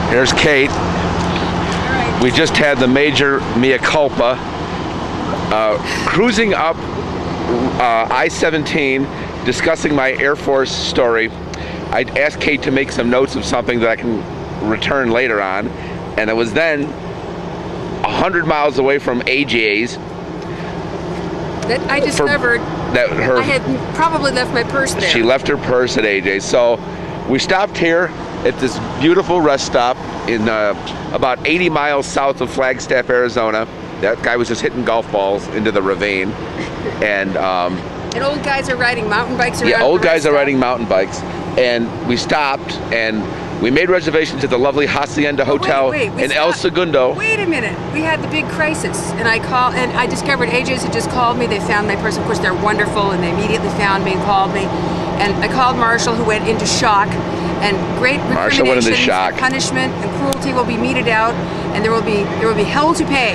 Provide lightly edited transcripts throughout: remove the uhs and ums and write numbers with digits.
Here's Kate. We just had the major mea culpa. Cruising up I-17, discussing my Air Force story. I asked Kate to make some notes of something that I can return later on, and it was then 100 miles away from AJ's. That I discovered that I had probably left my purse there. She left her purse at AJ's. So we stopped here at this beautiful rest stop in about 80 miles south of Flagstaff, Arizona. That guy was just hitting golf balls into the ravine. And old guys are riding mountain bikes around. Yeah, old guys are riding mountain bikes. And we stopped and we made reservations at the lovely Hacienda Hotel in El Segundo. Wait a minute. We had the big crisis, and I discovered AJ's had just called me. They found my purse. Of course, they're wonderful, and they immediately found me and called me. And I called Marshall, who went into shock. And great recriminations, punishment, and cruelty will be meted out, and there will be hell to pay,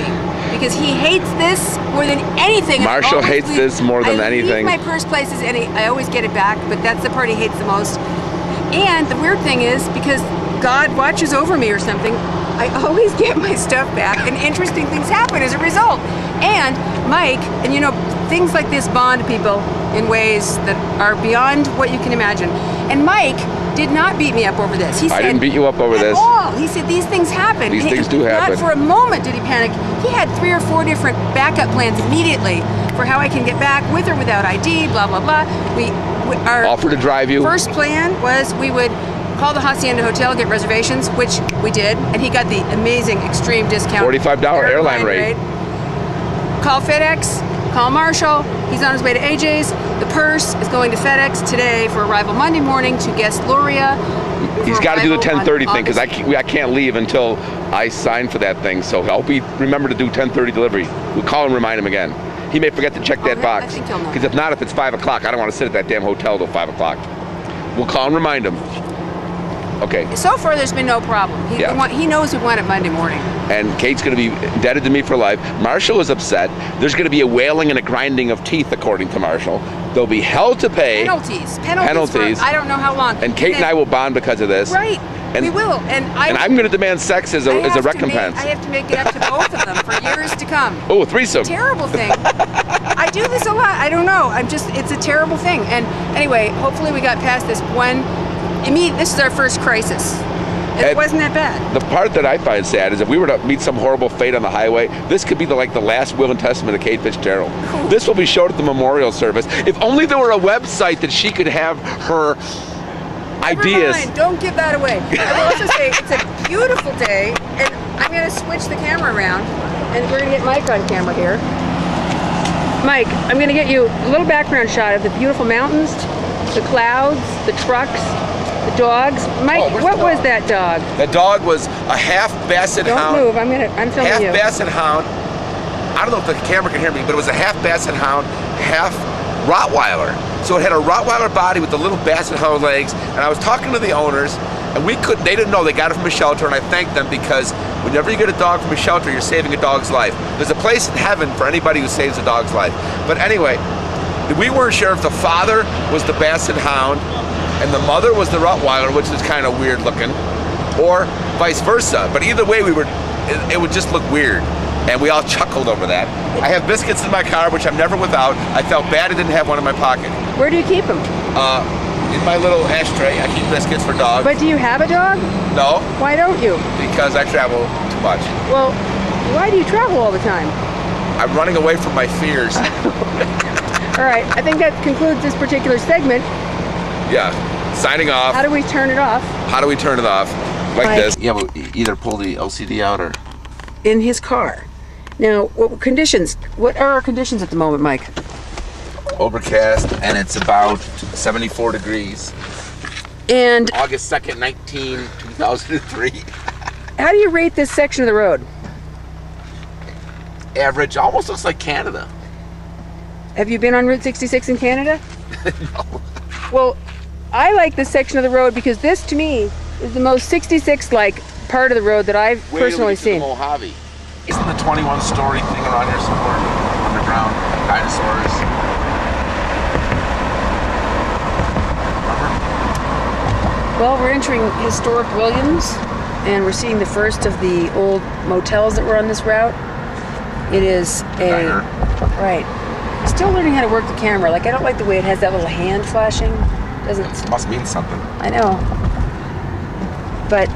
because he hates this more than anything. Marshall hates this more than anything. I leave my purse places, and I always get it back, but that's the part he hates the most. And the weird thing is, because God watches over me or something, I always get my stuff back, and interesting things happen as a result. And Mike, and you know, things like this bond people in ways that are beyond what you can imagine. And Mike did not beat me up over this. He said, I didn't beat you up over this. At all. He said these things happen. These things do happen. Not for a moment did he panic. He had 3 or 4 different backup plans immediately for how I can get back with or without ID, blah, blah, blah. Our offer to drive you. First plan was we would call the Hacienda Hotel, get reservations, which we did, and he got the amazing extreme discount. $45 airline rate. Call FedEx, call Marshall. He's on his way to AJ's. The purse is going to FedEx today for arrival Monday morning to guest Luria. He's got to do the 10:30 thing, because I can't leave until I sign for that thing. So I'll remember to do 10:30 delivery. We'll call and remind him again. He may forget to check that box. I think he'll know. Because if not, if it's 5 o'clock, I don't want to sit at that damn hotel till 5 o'clock. We'll call and remind him. Okay. So far, there's been no problem. He knows we want it Monday morning. And Kate's going to be indebted to me for life. Marshall is upset. There's going to be a wailing and a grinding of teeth, according to Marshall. There'll be hell to pay. Penalties. For I don't know how long. And Kate and I will bond because of this. Right. We will. And I'm going to demand sex as a recompense. I have to make it up to both of them for years to come. Oh, threesome. Terrible thing. I do this a lot. I don't know. It's a terrible thing. And anyway, hopefully we got past this one. This is our first crisis. It wasn't that bad. The part that I find sad is if we were to meet some horrible fate on the highway, this could be the last will and testament of Kate Fitzgerald. Cool. This will be showed at the memorial service. If only there were a website that she could have her ideas. Never mind. Don't give that away. I will also say it's a beautiful day, and I'm going to switch the camera around, and we're going to get Mike on camera here. Mike, I'm going to get you a little background shot of the beautiful mountains, the clouds, the trucks, the dogs. Mike, what was that dog? That dog was a half basset hound. Don't move. I'm filming you. Half basset hound. I don't know if the camera can hear me, but it was a half basset hound, half Rottweiler. So it had a Rottweiler body with the little basset hound legs. And I was talking to the owners, and they didn't know. They got it from a shelter, and I thanked them, because whenever you get a dog from a shelter, you're saving a dog's life. There's a place in heaven for anybody who saves a dog's life. But anyway, we weren't sure if the father was the basset hound and the mother was the Rottweiler, which is kind of weird looking, or vice versa. But either way, it would just look weird. And we all chuckled over that. I have biscuits in my car, which I'm never without. I felt bad I didn't have one in my pocket. Where do you keep them? In my little ashtray. I keep biscuits for dogs. But do you have a dog? No. Why don't you? Because I travel too much. Well, why do you travel all the time? I'm running away from my fears. All right, I think that concludes this particular segment. Yeah, signing off. How do we turn it off? How do we turn it off? Like this. Yeah, we'll either pull the LCD out or... In his car. Now, what are our conditions at the moment, Mike? Overcast, and it's about 74 degrees. And... August 2nd, 2003. How do you rate this section of the road? Average. Almost looks like Canada. Have you been on Route 66 in Canada? No. Well, I like this section of the road because this, to me, is the most 66-like part of the road that I've personally seen. The Mojave. Isn't the 21-story thing around here somewhere? Underground dinosaurs. Well, we're entering historic Williams. and we're seeing the first of the old motels that were on this route. It is a Diner. right. Still learning how to work the camera. Like, I don't like the way it has that little hand flashing. Doesn't. Must mean something. I know. But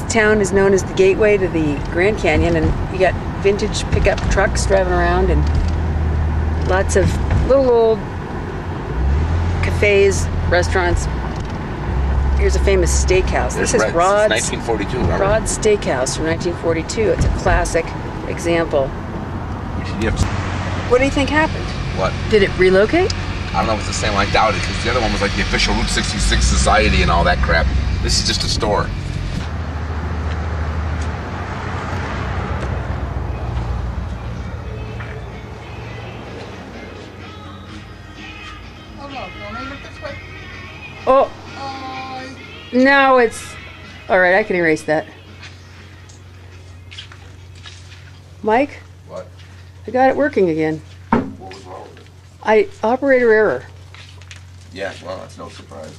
town is known as the gateway to the Grand Canyon, and you got vintage pickup trucks driving around and lots of little old cafes, restaurants. Here's a famous steakhouse. This is Rod's 1942. Remember? Rod's Steakhouse from 1942. It's a classic example. What do you think happened? What? Did it relocate? I don't know if it's the same one. I doubt it, because the other one was like the official Route 66 society and all that crap. This is just a store. Oh, no, it's... All right, I can erase that. Mike? What? I got it working again. What was wrong with it? Operator error. Yeah, well, that's no surprise.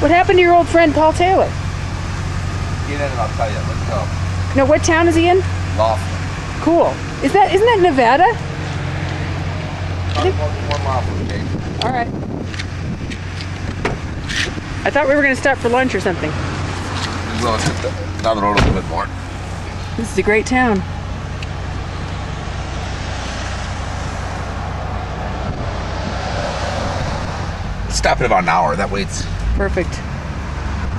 What happened to your old friend Paul Taylor? Get in and I'll tell you. Let's go. No, what town is he in? Laughlin. Cool. Isn't that Nevada? One Laughlin, okay? All right. I thought we were going to stop for lunch or something. Well, let's hit down the road a little bit more. This is a great town. Stop in about an hour. That way it's... Perfect.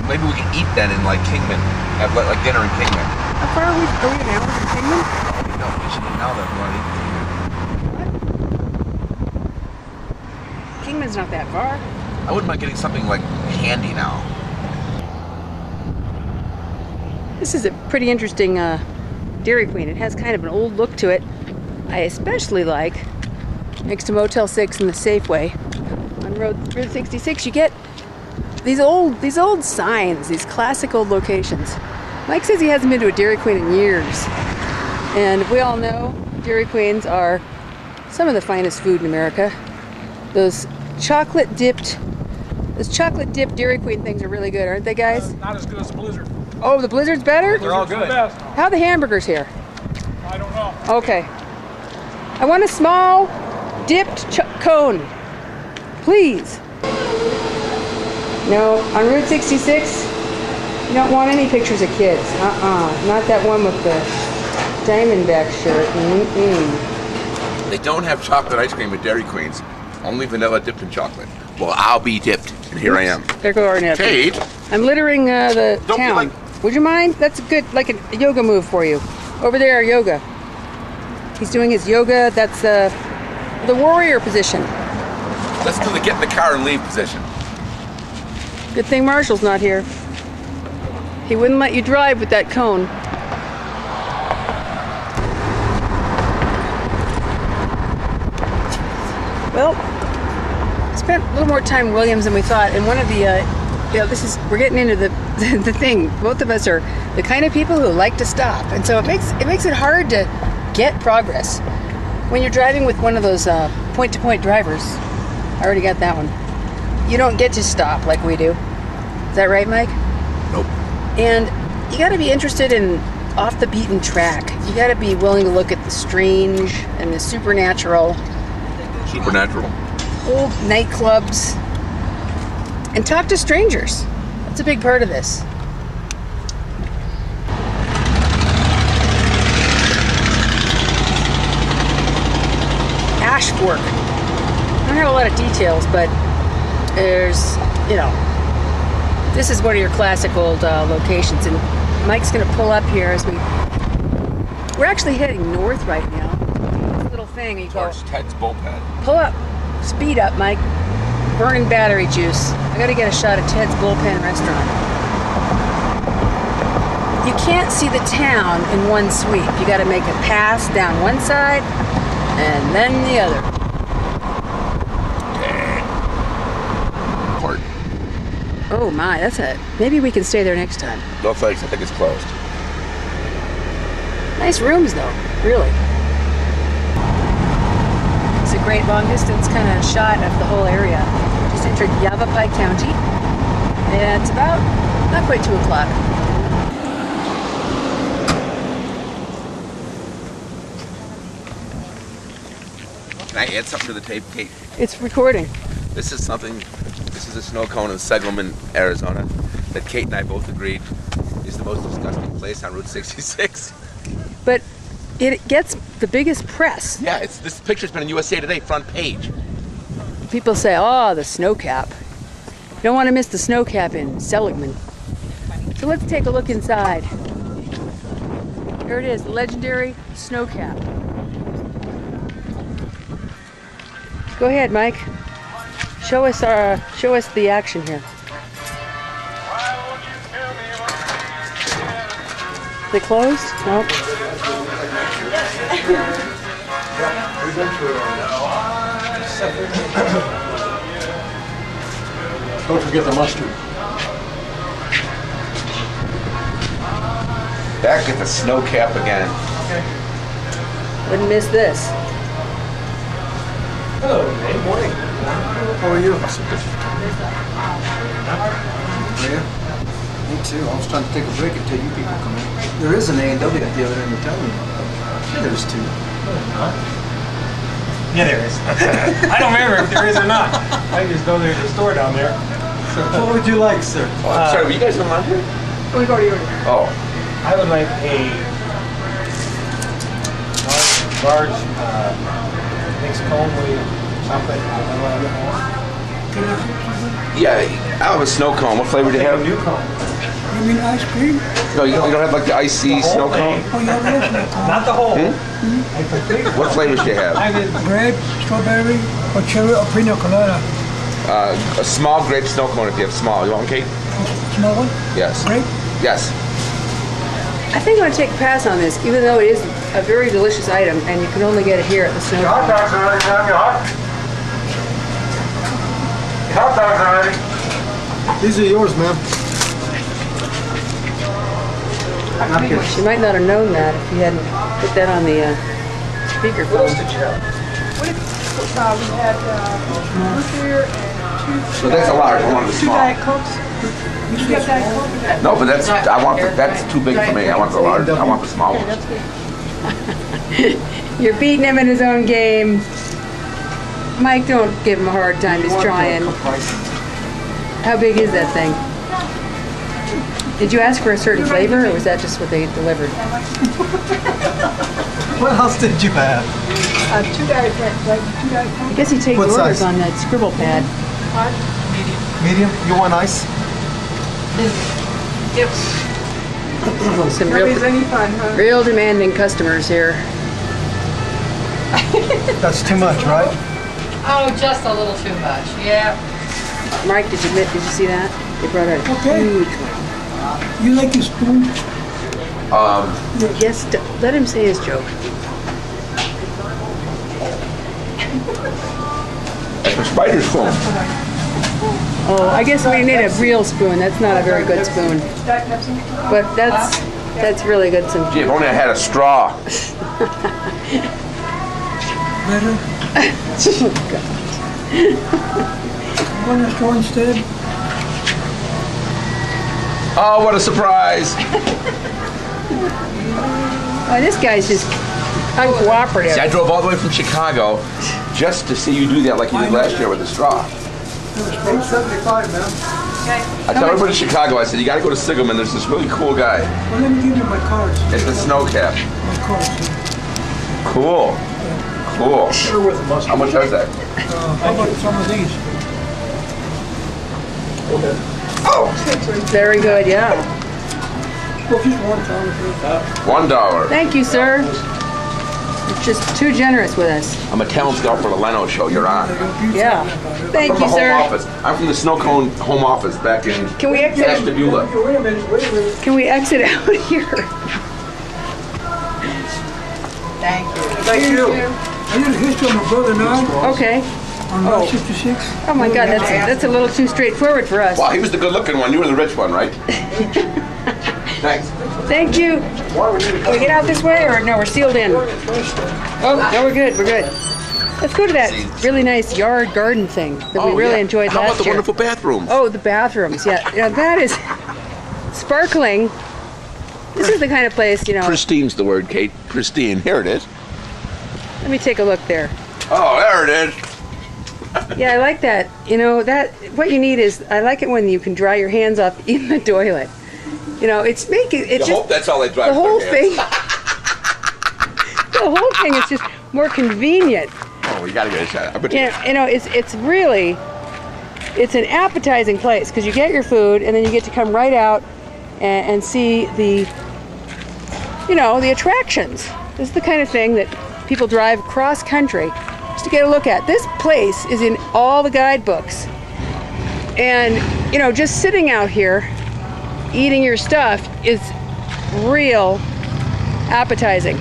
Maybe we can eat then in like Kingman. Have like dinner in Kingman. How far are we? Are we an hour from Kingman? No, we should eat now that we want to eat in Kingman. Kingman's not that far. I wouldn't mind getting something like handy now. This is a pretty interesting Dairy Queen. It has kind of an old look to it. I especially like next to Motel 6 and the Safeway on Route 66. You get these old signs, these classic old locations. Mike says he hasn't been to a Dairy Queen in years, and we all know Dairy Queens are some of the finest food in America. Those chocolate dipped Dairy Queen things are really good, aren't they, guys? Not as good as Blizzard. Oh, the Blizzard's better? They're all good. How are the hamburgers here? I don't know. Okay. I want a small dipped cone, please. No, on Route 66, you don't want any pictures of kids. Not that one with the Diamondback shirt. They don't have chocolate ice cream at Dairy Queens. Only vanilla dipped in chocolate. Well, I'll be dipped, and here I am. There go our napkin. Kate! I'm littering the Don't be town. like- Would you mind? That's a good, like a yoga move for you. Over there, yoga. He's doing his yoga. That's the warrior position. Let's do the get in the car and leave position. Good thing Marshall's not here. He wouldn't let you drive with that cone. Well, I spent a little more time in Williams than we thought, and one of the, we're getting into the thing. Both of us are the kind of people who like to stop, and so it makes it hard to get progress when you're driving with one of those point-to-point drivers. I already got that one. You don't get to stop like we do. Is that right, Mike? Nope. And you got to be interested in off the beaten track. You got to be willing to look at the strange and the supernatural. Supernatural. Old nightclubs. And talk to strangers. That's a big part of this. Ash Fork. I don't have a lot of details, but there's, this is one of your classic old locations, and Mike's going to pull up here as we're actually heading north right now. This little thing, you go, Towards Ted's bullpen. pull up, speed up, Mike. Burning battery juice. I got to get a shot of Ted's Bullpen Restaurant. You can't see the town in one sweep. You got to make a pass down one side and then the other. Port. Oh my, that's it. Maybe we can stay there next time. No thanks, I think it's closed. Nice rooms though, really. It's a a great long distance kind of shot of the whole area. Just entered Yavapai County, and it's about not quite 2 o'clock. Can I add something to the tape, Kate? It's recording. This is a snow cone in Segelman, Arizona, that Kate and I both agreed is the most disgusting place on Route 66. But it gets the biggest press. Yeah, this picture's been in USA Today front page. People say, oh, the snow cap. You don't want to miss the snow cap in Seligman. So let's take a look inside. Here it is, the legendary snow cap. Go ahead, Mike. Show us the action here. They closed? Nope. Don't forget the mustard. Back at the snow cap again. Wouldn't miss this. Hello, good morning. How are you? Yeah. Me too. I was trying to take a break until you people come in. There is an A&W at the other end of town. Yeah, there's two. Yeah, there is. I don't remember if there is or not. I just know there's a store down there. What would you like, sir? Oh, I'm sorry, were you guys on here? We've already ordered. Oh, I would like a large mixed cone with chocolate. yeah, I have a snow cone. What flavor do you A have? new cone. You mean ice cream? No, you don't have like the icy Whole snow thing. cone? Oh, yeah, real snow Not the whole. Hmm? A complete one. What flavors do you have? I did. Grape, strawberry, or cherry, or pina colada. A small grape snow cone if you have small. You want one, Kate? Small one? Yes. Grape? Yes. I think I'm going to take a pass on this, even though it is a very delicious item, and you can only get it here at the snow Hot cap. dogs already, Sam. Your hot dogs already. These are yours, ma'am. She might not have known that if you hadn't put that on the speakerphone. Did you have? We had root beer and So that's a large. I want the two small. Diet Cokes. You get Diet Coke? No, but that's too big for me. I want the large. I want the small one. You're beating him in his own game. Mike, don't give him a hard time. He's trying. How big is that thing? Did you ask for a certain flavor, or was that just what they delivered? What else did you have? Two Diet Cokes, like two Diet I Cokes. guess you take What orders size? on that scribble pad. Medium? You want ice? Some Nobody's any fun, huh? real demanding customers here. That's too much, right? Oh, just a little too much, yeah. Mike, did you see that? They brought a Okay. huge one. You like your spoon? Yes, let him say his joke. That's a spider spoon. Oh, I guess we need a real spoon. That's not a very good spoon. Diet Pepsi? But that's really good. Some Gee, if only I had a straw. Better? Want a straw instead? Oh, what a surprise! Oh, this guy's just uncooperative. See, I drove all the way from Chicago just to see you do that like you did last year with the straw. $8.75, ma'am. I tell everybody in Chicago, I said, you gotta go to Sigelman, there's this really cool guy. Well, let me give you my cards. It's the snow cap. My cards. Cool. Cool. Sure with the mustard. How much is that? How about some of these? Very good, yeah. Well, just one time. $1. Thank you, sir. You're just too generous with us. I'm a talent scout for the Leno show, you're on. Yeah. Thank From you, the home sir. office. I'm from the Snow Cone home office back in Can we exit? Ashtabula. Wait a minute, wait a minute. Can we exit out here? Thank you. Thank you. I did a history of my brother now Okay. on Route 66. Oh my God, that's a little too straightforward for us. Wow, he was the good looking one, you were the rich one, right? Thanks. Thank you. Can we get out this way, or no? We're sealed in. Oh, no, we're good. We're good. Let's go to that See. really nice yard garden thing that we really enjoyed How last about the year. wonderful bathrooms? Oh, the bathrooms. Yeah, that is sparkling. This is the kind of place, you know. Pristine's the word, Kate. Pristine. Here it is. Let me take a look there. Oh, there it is. Yeah, I like that. You know, that what you need is, I like it when you can dry your hands off in the toilet. You know, it's making it I just hope that's all they drive. the whole their thing. hands. The whole thing is just more convenient. Oh, we gotta get a shot. But Yeah, you know, it's really, it's an appetizing place because you get your food and then you get to come right out and see the, you know, the attractions. This is the kind of thing that people drive cross country just to get a look at. This place is in all the guidebooks. And, you know, just sitting out here eating your stuff is real appetizing.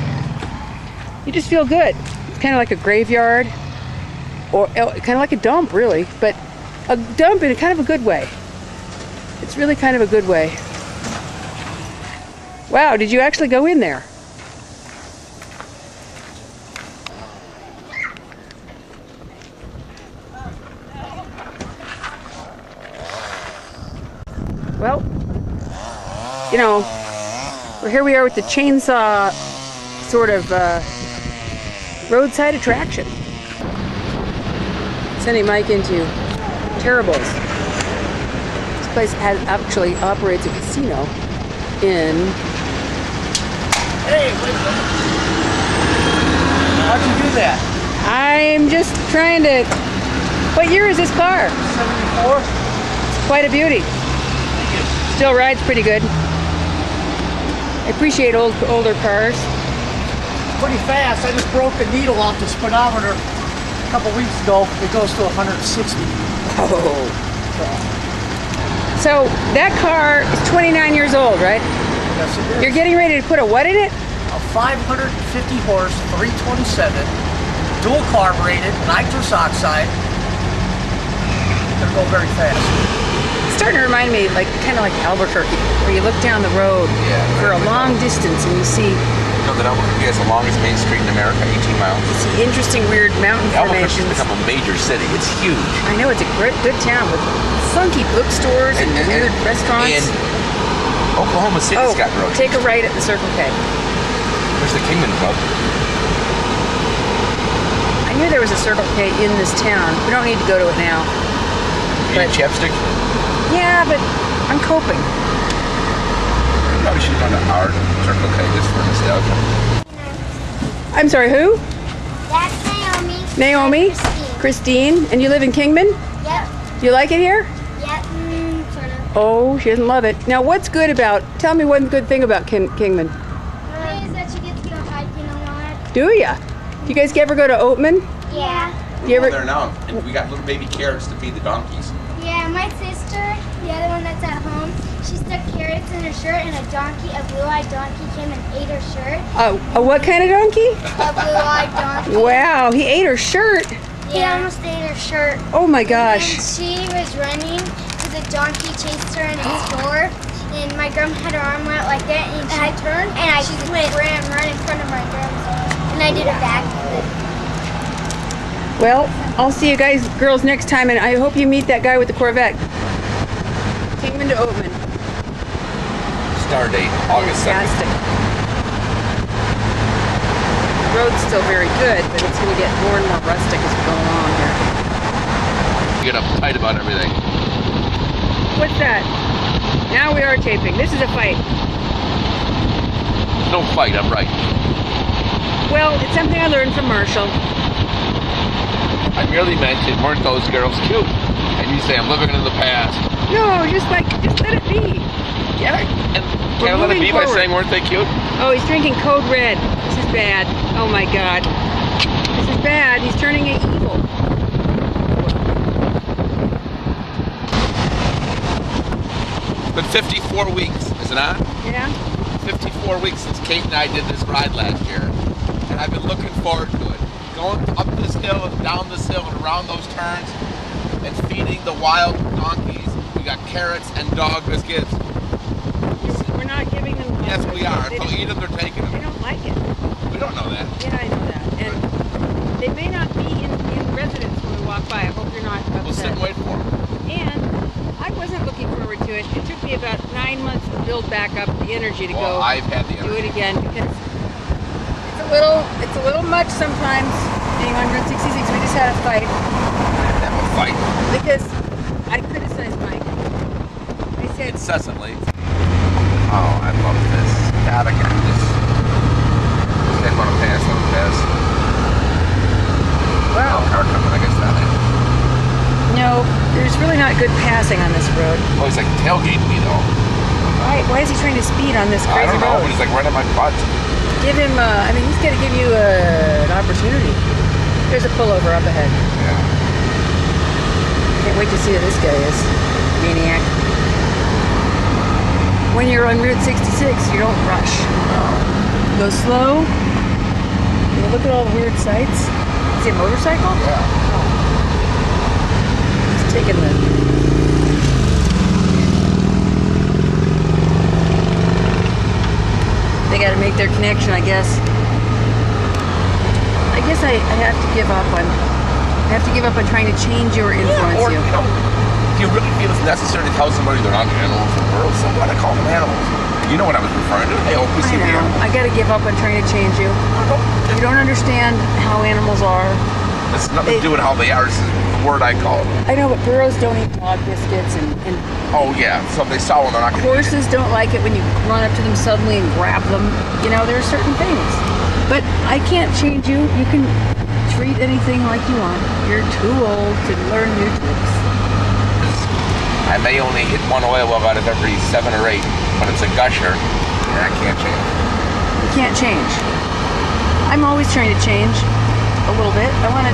You just feel good. It's kind of like a graveyard, or kind of like a dump, really, but a dump in a kind of a good way. It's really kind of a good way. Wow, did you actually go in there? Well, you know, well, here we are with the chainsaw sort of roadside attraction. Sending Mike into Terrible's. This place actually operates a casino in... Hey, wait a minute. How'd you do that? I'm just trying to... What year is this car? 74? It's quite a beauty. Still rides pretty good. I appreciate older cars. Pretty fast. I just broke the needle off the speedometer a couple weeks ago. It goes to 160. Oh. So that car is 29 years old, right? Yes, it is. You're getting ready to put a what in it? A 550 horse, 327, dual carbureted, nitrous oxide. Gonna go very fast. It's starting to remind me, like, kind of like Albuquerque, where you look down the road for a long distance and you see You know that Albuquerque has the longest main street in America, 18 miles. interesting, weird mountain Albuquerque's formations. become a major city. It's huge. I know, it's a good town with funky bookstores and weird restaurants. And Oklahoma City's got roads. Take a right at the Circle K. There's the Kingman Club. I knew there was a Circle K in this town. We don't need to go to it now. You need chapstick? Yeah, but I'm coping. Probably should have gone to our Circle K just for nostalgia. I'm sorry, who? That's Naomi. Naomi? Christine. Christine? And you live in Kingman? Yep. You like it here? Yep. Sort of. Oh, she doesn't love it. Now, what's good about, tell me one good thing about Kingman. Is that you get to go hiking a lot. Do ya? Do you guys ever go to Oatman? Yeah. Do you We're ever? there now, and we got little baby carrots to feed the donkeys. Yeah, my sister, the other one that's at home, she stuck carrots in her shirt and a donkey, a blue-eyed donkey came and ate her shirt. A what kind of donkey? A blue-eyed donkey. Wow, he ate her shirt. He almost ate her shirt. Oh my And gosh. she was running, so the donkey chased her in its door. And my grandma had her arm out like that, and I turned, and I just ran right in front of my grandma. And I did a backflip. Well, I'll see you guys, girls, next time, and I hope you meet that guy with the Corvette. Kingman to Oatman. Star date, August 2nd. Fantastic. The road's still very good, but it's going to get more and more rustic as we go along here. Get uptight about everything. What's that? Now we are taping. This is a fight. No fight, I'm right. Well, it's something I learned from Marshall. I merely mentioned, weren't those girls cute? And you say, I'm living in the past. No, just let it be. Yeah, and We're can I let it moving be by forward. saying, weren't they cute? Oh, he's drinking Code Red. This is bad. Oh my God. This is bad. He's turning it evil. It's been 54 weeks, is it not? Yeah? 54 weeks since Kate and I did this ride last year. And I've been looking forward to it. Going up this hill and down this hill and around those turns and feeding the wild donkeys. We got carrots and dog biscuits. We're not giving them. Yes, we are. They If they'll eat them, they're taking They them. don't like it. We don't know that. Yeah, I know that. And they may not be sit and wait for them. And I wasn't looking forward to it. It took me about 9 months to build back up the energy to Well, go I've had the do energy. it again because it's a little much sometimes being on Route 66. We just had a fight Have a fight because I criticized Mike. I said, incessantly. Oh, I love this. God, I can do this. They want to pass, let them pass. wow, Car coming, I guess that way. no, there's really not good passing on this road. Oh, he's like tailgating me though. Why is he trying to speed on this I crazy don't know, road? but he's like right at my butt. Give him, I mean, he's got to give you an opportunity. There's a pullover up ahead. Yeah. Can't wait to see who this guy is. Maniac. When you're on Route 66, you don't rush. Go slow. You look at all the weird sights. Is he a motorcycle? Yeah. He's taking the... They got to make their connection, I guess. I guess I have to give up on... I have to give up on trying to change you or influence Or, you. you know, if you really feel it's necessary to tell somebody they're not animals or birds, so what? I call them animals. You know what I was referring to. Hey, we see the I know. animals. I got to give up on trying to change you. You don't understand how animals are. It's nothing to do with how they are. This is the word I call them. I know, but burros don't eat dog biscuits, and Oh, yeah. So if they saw one, they're not going to eat it. horses don't like it when you run up to them suddenly and grab them. You know, there are certain things. But I can't change you. You can treat anything like you want. You're too old to learn new tricks. I may only hit one oil well out of every 7 or 8, but it's a gusher, and I can't change. You can't change. I'm always trying to change a little bit. I want to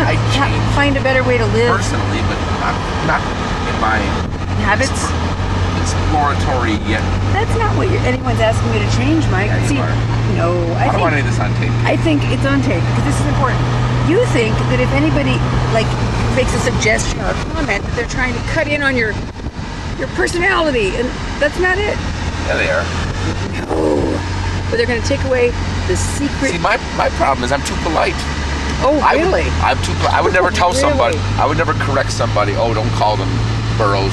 I change. find a better way to live. Personally, but not in my Habits. exploratory yet. That's not what anyone's asking me to change, Mike. Yeah, you See, are. no, I don't want any of this on tape. I think it's on tape because this is important. You think that if anybody like makes a suggestion or a comment that they're trying to cut in on your personality, and that's not it. Yeah, they are. No, but they're going to take away the secret. See, my problem is I'm too polite. Oh, really? I'm too. I would never tell Really? somebody. I would never correct somebody. Oh, don't call them burros.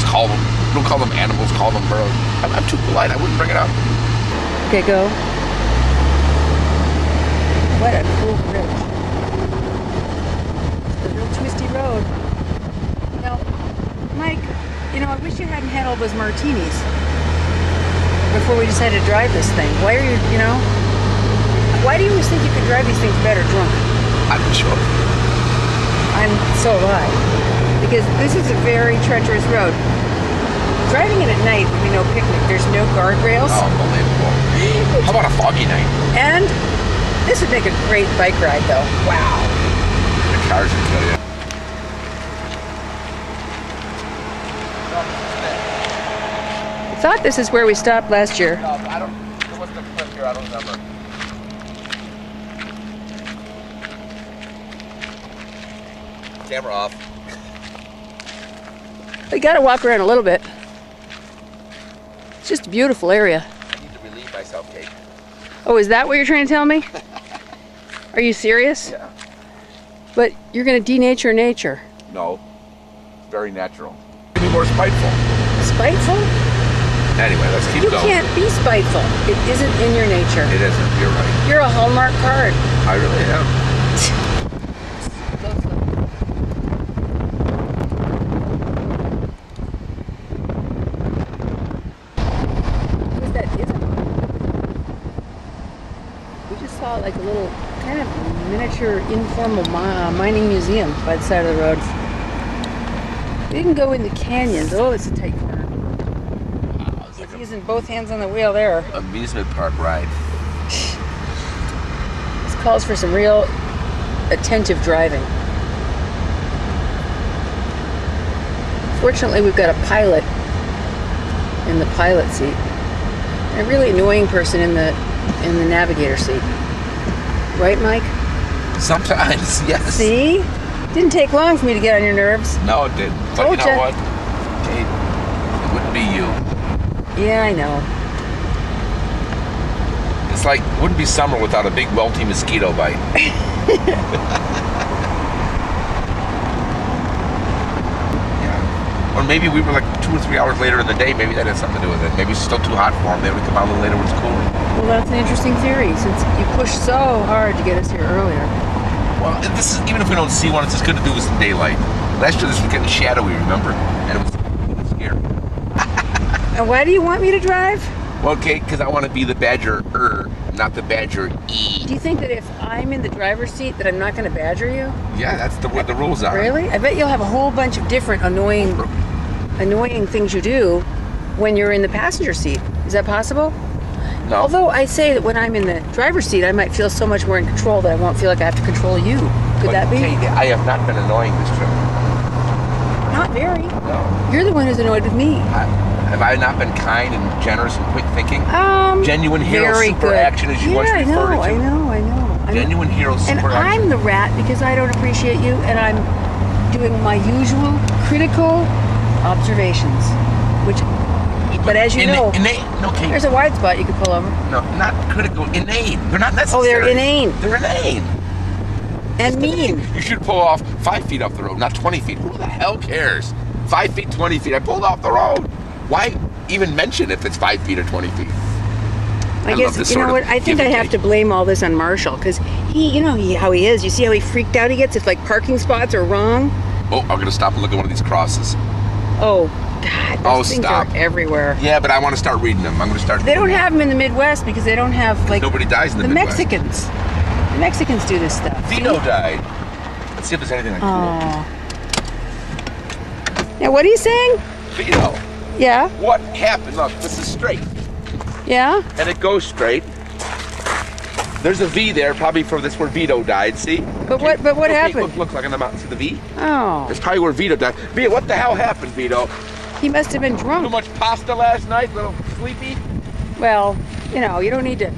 Don't call them animals. Call them burros. I'm too polite. I wouldn't bring it up. Okay, go. What a cool bridge. The real twisty road. Now, Mike, you know, I wish you hadn't had all those martinis before we decided to drive this thing. Why are you know? Why do you always think you can drive these things better drunk? I'm sure. So am I. Because this is a very treacherous road. Driving it at night would be no picnic. There's no guardrails. Oh, unbelievable. How about a foggy night? And this would make a great bike ride, though. Wow. The cars would kill you. I thought this is where we stopped last year. No, I don't. There wasn't a clip here. I don't remember. Camera off. We gotta walk around a little bit. It's just a beautiful area. I need to relieve myself, Kate. Oh, is that what you're trying to tell me? Are you serious? Yeah. But you're gonna denature nature. No. Very natural. Be more spiteful. Spiteful? Anyway, let's keep You going. can't be spiteful. It isn't in your nature. It isn't. You're right. You're a Hallmark card. I really am. What is that? Is it? We just saw like a little kind of miniature informal mining museum by the side of the road. We can go in the canyons. Oh, it's a tight corner. Wow, it's like He's using both hands on the wheel there. an amusement park ride. This calls for some real attentive driving. Fortunately, we've got a pilot in the pilot seat. And a really annoying person in the navigator seat. Right, Mike? Sometimes, yes. See? Didn't take long for me to get on your nerves. No, it didn't. But Told you know ya. what? Kate, it wouldn't be you. Yeah, I know. It's like, it wouldn't be summer without a big welty mosquito bite. Or maybe we were like 2 or 3 hours later in the day. Maybe that has something to do with it. Maybe it's still too hot for them. They would come out a little later when it's cooler. Well, that's an interesting theory, since you pushed so hard to get us here earlier. Well, this is, even if we don't see one, it's as good to do with some daylight. Last year this was getting shadowy, remember? And it was scary. And why do you want me to drive? Well, okay, because I want to be the Badger not the Badger E. Do you think that if I'm in the driver's seat that I'm not going to badger you? Yeah, that's what the rules are. Really? I bet you'll have a whole bunch of different annoying things you do when you're in the passenger seat. Is that possible? No. Although I say that when I'm in the driver's seat, I might feel so much more in control that I won't feel like I have to control you. Could that be? Kate, I have not been annoying this trip. Not very. No. You're the one who's annoyed with me. Have I not been kind and generous and quick thinking? Genuine hero very super good. action, as you once referred to. I know. Genuine hero super And action. I'm the rat because I don't appreciate you, and I'm doing my usual critical observations, which. But as you know, Kate. there's a wide spot you could pull over. No, not critical. Inane. They're not necessary. Oh, they're inane. They're inane. And mean. You should pull off 5 feet off the road, not 20 feet. Who the hell cares? 5 feet, 20 feet. I pulled off the road. Why even mention if it's 5 feet or 20 feet? I guess, you know what, I think I have to blame all this on Marshall, because how he is. You see how he freaked out he gets if, like, parking spots are wrong? Oh, I'm going to stop and look at one of these crosses. Oh, God, those things are everywhere. Yeah, but I want to start reading them. I'm going to start. They don't have them in the Midwest because they don't have, like... Nobody dies in the Midwest. Mexicans. The Mexicans do this stuff. Vito died. Let's see if there's anything like Oh. Now, what are you saying? Vito. Yeah? What happened? Look, this is straight. Yeah? And it goes straight. There's a V there, probably for this where Vito died, see? But what happened? Look like on the mountain, see the V? Oh. That's probably where Vito died. Vito, what the hell happened, Vito? He must have been drunk. Too much pasta last night, little sleepy? Well, you don't need to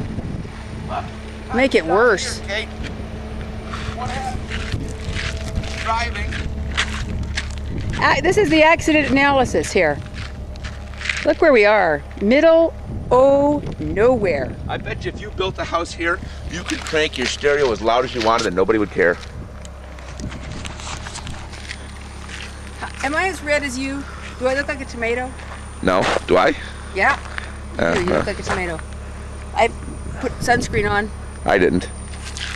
make it worse. Here, Kate. What happened? Driving. This is the accident analysis here. Look where we are. Middle nowhere. I bet you if you built a house here, you could crank your stereo as loud as you wanted and nobody would care. Am I as red as you? Do I look like a tomato? No, do I? Yeah. You look like a tomato. I put sunscreen on. I didn't.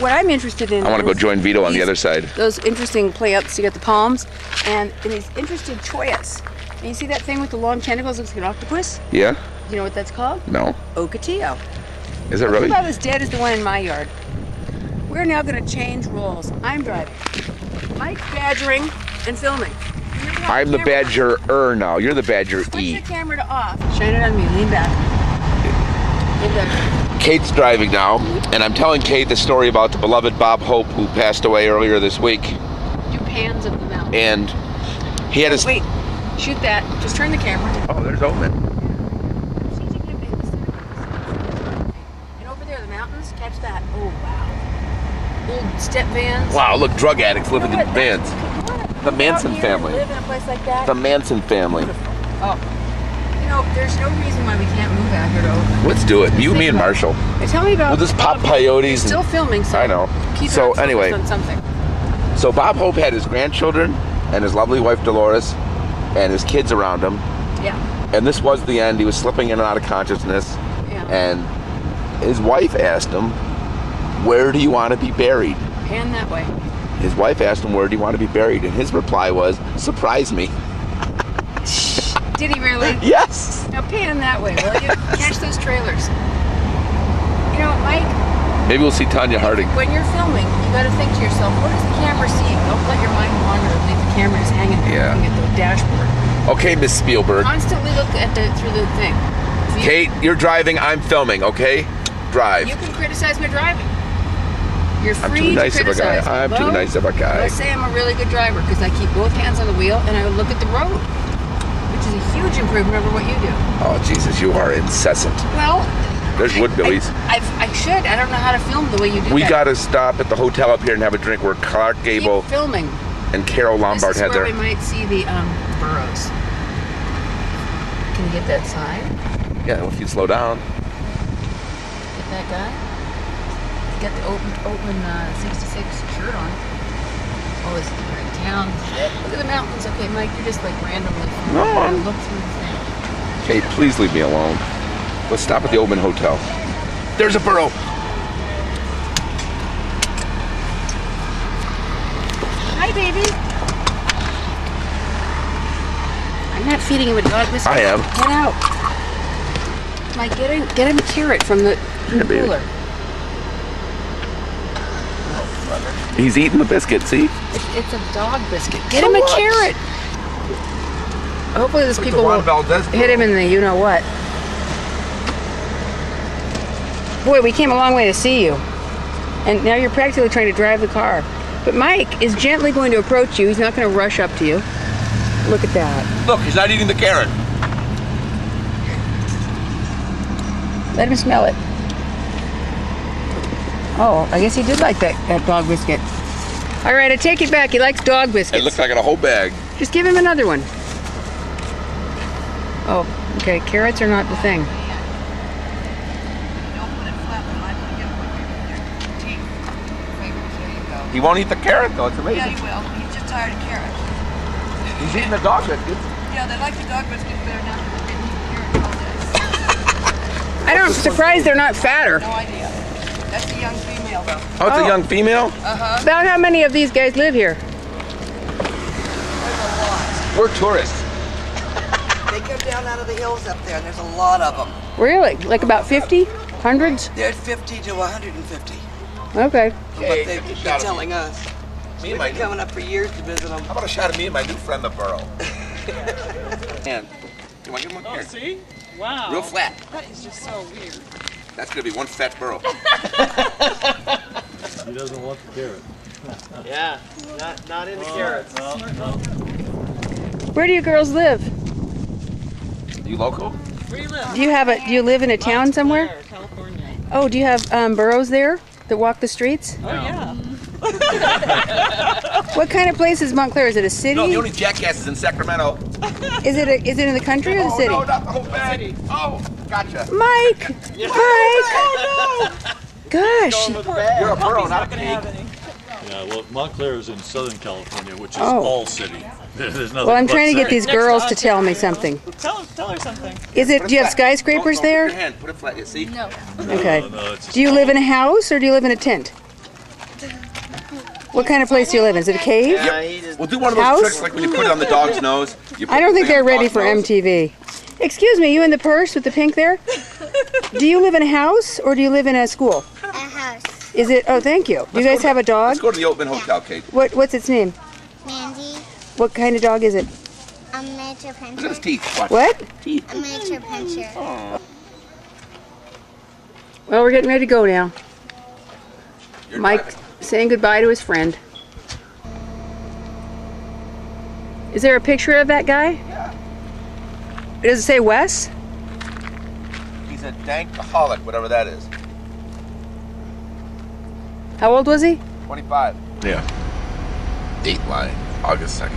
What I'm interested in I want to go join Vito on the other side. Those interesting plants. You got the palms and these interesting choyas. And you see that thing with the long tentacles looks like an octopus? Yeah? You know what that's called? No. Ocotillo. Is it really? About as dead as the one in my yard. We're now going to change roles. I'm driving. Mike's badgering and filming. I'm the Badger now. You're the Badger Switch E. the camera to off. Shine it on me. Lean back. Lean back. Kate's driving now, and I'm telling Kate the story about the beloved Bob Hope who passed away earlier this week. Do pans of the mountain. And he had his... Wait. Shoot that. Just turn the camera. Oh, there's Oatman. And over there, the mountains. Catch that. Oh, wow. Old step vans. Wow, look, drug addicts living in vans. The Manson Out here, family. Live in a place like that. The Manson family. Oh. There's no reason why we can't move out here to Oakland. Let's do it. You, me, and Marshall. Hey, tell me about. We'll just pop peyotes. Still filming, so I know. Keep So our anyway, focus on something. so Bob Hope had his grandchildren and his lovely wife Dolores and his kids around him. Yeah. And this was the end. He was slipping in and out of consciousness. Yeah. And his wife asked him, "Where do you want to be buried?" Pan that way. His wife asked him, "Where do you want to be buried?" And his reply was, "Surprise me." Did he really? Yes. Now pan that way, will you? Catch those trailers. Mike, Maybe we'll see Tanya Harding. when you're filming, you got to think to yourself, what does the camera see? Don't let your mind wander and leave the camera just hanging Yeah. looking at the dashboard. Okay, Miss Spielberg. Constantly look through the thing. So Kate, you're driving, I'm filming, okay? Drive. you can criticize my driving. You're I'm free too nice to of a guy. criticize. I'm too nice of a guy. I'll say I'm a really good driver because I keep both hands on the wheel and I look at the road, which is a huge improvement over what you do. Oh, Jesus, you are incessant. Well, There's Woodbillies. I should. I don't know how to film the way you do We that. got to stop at the hotel up here and have a drink where Clark Gable Keep filming. and Carol Lombard This is had where their... we might see the burrows. Can you get that sign? Yeah, if you slow down. Get that guy? He's got the open 66 shirt on. Oh, this is a great town. Look at the mountains. Okay, Mike, you're just like randomly. No. Look through the thing. Okay, please leave me alone. Let's stop at the Oban Hotel. There's a burro. Hi, baby. I'm not feeding him a dog biscuit. I am. Get out. Mike, get him a carrot from the baby. cooler. He's eating the biscuit, see? It's a dog biscuit. Get him a carrot. Hopefully those people will hit him in the you-know-what. Boy, we came a long way to see you. And now you're practically trying to drive the car. But Mike is gently going to approach you. He's not going to rush up to you. Look at that. Look, he's not eating the carrot. Let him smell it. Oh, I guess he did like that dog biscuit. All right, I take it back. He likes dog biscuits. It looks like a whole bag. Just give him another one. Oh, okay. Carrots are not the thing. He won't eat the carrot though, it's amazing. Yeah, he will. He's just tired of carrots. He's eating the dog biscuits. Yeah, they like the dog biscuits better now than they're getting carrot all day. I'm surprised they're not fatter. No idea. That's a young female though. Oh, it's a young female? Uh-huh. About how many of these guys live here? There's a lot. We're tourists. They come down out of the hills up there and there's a lot of them. Really? Like about 50? Hundreds? They're 50 to 150. Okay. What they've been telling us. Me We've and my been coming up for years to visit them. How about a shot of me and my new friend, the burro? And you want to give him one here? See? Wow. Real flat. That is just so weird. That's going to be one fat burro. He doesn't want the carrot. Yeah, not into carrots. No. Where do you girls live? You local? Where you live? Do you live in a town somewhere? Montclair, California. Oh, do you have burros there that walk the streets? Oh yeah. What kind of place is Montclair? Is it a city? No, the only jackass is in Sacramento. Is it in the country or the city? Oh, no, not the whole bag. Oh, gotcha. Mike! Mike! Oh, no! Gosh. You're a burro, not a pig. Yeah, well, Montclair is in Southern California, which is Oh. all city. There's nothing. Well, I'm but trying to get city. these girls to tell me something. Tell her something. Is it? Do you have skyscrapers Put there? your hand, put it flat, you see? No. Okay. No, it's Do you live in a house or do you live in a tent? What kind of place do you live in? Is it a cave? We'll do one of those House? tricks like when you put it on the dog's nose. You put I don't the think thing they're on the ready dog's for nose. MTV. Excuse me, you in the purse with the pink there? Do you live in a house or do you live in a school? A house. Is it? Oh, thank you. Do you guys have a dog? Let's go to the Open Hotel, Kate. What's its name? Mandy. What kind of dog is it? A miniature Look at his pincher. teeth. Watch. What? Teeth. A miniature pincher. Well, we're getting ready to go now. You're Mike driving. saying goodbye to his friend. Is there a picture of that guy? Yeah. Does it say Wes? He's a dankaholic, whatever that is. How old was he? 25. Yeah. Date line, August 2nd.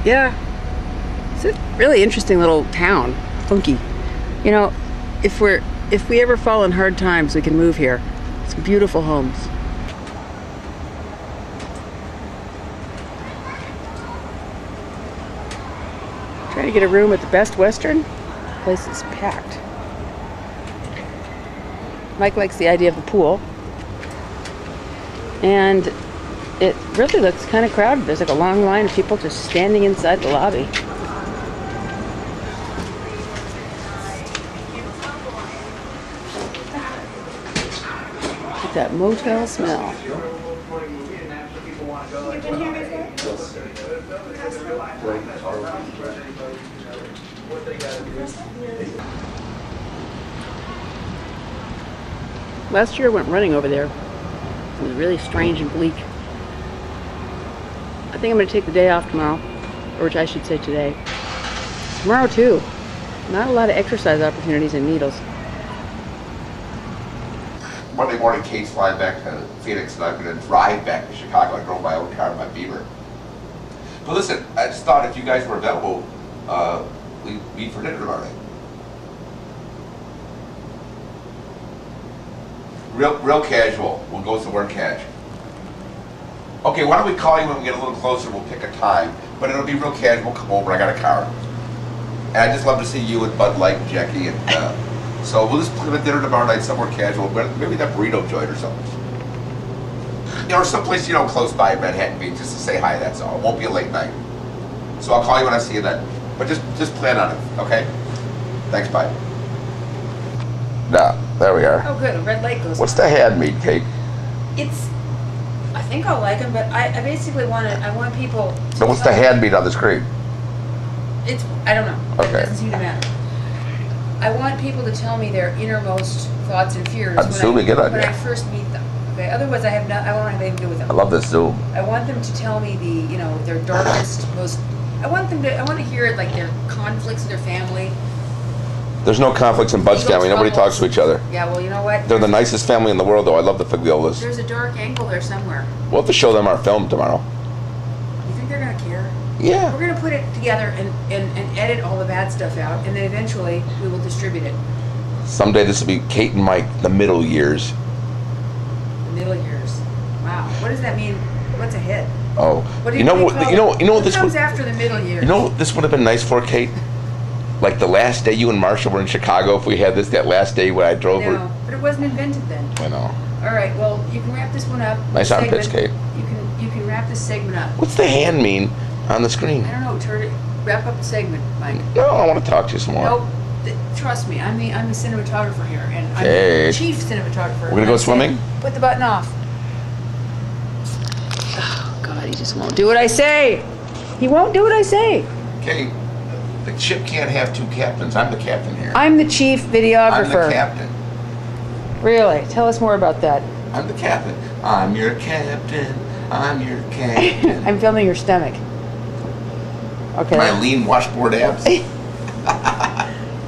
Yeah. It's a really interesting little town. Funky. You know, if we ever fall in hard times, we can move here. It's beautiful homes. Trying to get a room at the Best Western. The place is packed. Mike likes the idea of the pool. And it really looks kind of crowded. There's like a long line of people just standing inside the lobby. Get that motel smell. Last year I went running over there. It was really strange and bleak. I think I'm going to take the day off tomorrow, or which I should say today. Tomorrow too. Not a lot of exercise opportunities in Needles. Monday morning, Kate's flying back to Phoenix, and I'm going to drive back to Chicago. I drove my own car in my Beamer. But listen, I just thought if you guys were available, we'd meet for dinner tomorrow night. Real casual. We'll go somewhere and catch. Okay, why don't we call you when we get a little closer? We'll pick a time, but it'll be real casual. Come over. I got a car, and I just love to see you and Bud Light and Jackie, and so we'll just plan a dinner tomorrow night somewhere casual, maybe that burrito joint or something. You know, or someplace close by Manhattan Beach, just to say hi. That's all. It won't be a late night. So I'll call you when I see you then. But just plan on it, okay? Thanks. Bye. Nah, there we are. Oh, good. A red light goes. What's the handmade cake? I think I'll like them, but I basically want people. But what's the handmade on the screen? I don't know. Okay. It doesn't seem to matter. I want people to tell me their innermost thoughts and fears I'm zooming in on when you. I first meet them. Okay. Otherwise, I won't have anything to do with them. I love this Zoom. I want them to tell me their darkest, most. I want to hear like their conflicts with their family. There's no conflicts in Bud's family. Nobody talks to each other. Yeah, well, you know what? They're the nicest family in the world, though. I love the Fagiolas. There's a dark angle there somewhere. We'll have to show them our film tomorrow. You think they're gonna care? Yeah. We're gonna put it together and edit all the bad stuff out, and then eventually we will distribute it. Someday this will be Kate and Mike, the middle years. The middle years. Wow. What does that mean? What's ahead? Oh. What do you know what this comes would, after the middle years? You know what this would have been nice for, Kate? Like the last day you and Marshall were in Chicago, if we had that last day when I drove her. No, but it wasn't invented then. I know. All right, well, you can wrap this one up. Nice armpits, Kate. You can wrap this segment up. What's the hand mean on the screen? I don't know. Wrap up the segment, Mike. No, I want to talk to you some more. Nope. Trust me, I'm the cinematographer here, and I'm Okay. the chief cinematographer. We're gonna go swimming? Put the button off. Oh God, he just won't do what I say. He won't do what I say. Kate, the ship can't have two captains. I'm the captain here. I'm the chief videographer. I'm the captain. Really? Tell us more about that. I'm the captain. I'm your captain. I'm your captain. I'm filming your stomach. Okay. My lean washboard abs.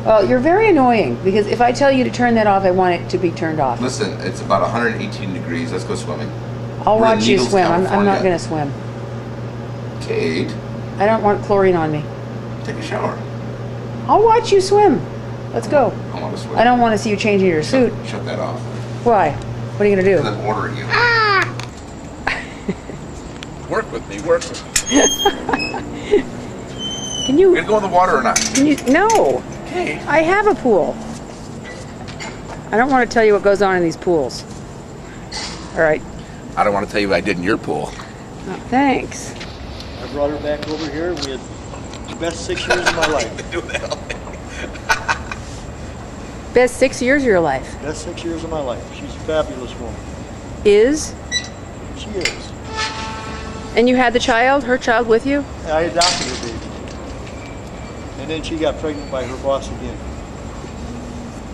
Well, you're very annoying because if I tell you to turn that off, I want it to be turned off. Listen, it's about 118 degrees. Let's go swimming. I'll We're in watch you Needles, swim. I'm not California. going to swim. Kate, I don't want chlorine on me. take a shower. I'll watch you swim. Let's go. I want to swim. I don't want to see you changing your suit. Shut that off. Why? What are you going to do? I'm ordering you. Work with me. Work with me. Can you? We're gonna go in the water or not? Can you? No. Kate. I have a pool. I don't want to tell you what goes on in these pools. All right. I don't want to tell you what I did in your pool. Oh, thanks. I brought her back over here. We had the best 6 years of my life. Do that all day. Best 6 years of your life. Best 6 years of my life. She's a fabulous woman. Is? She is. And you had the child, her child with you? I adopted her baby. And then she got pregnant by her boss again.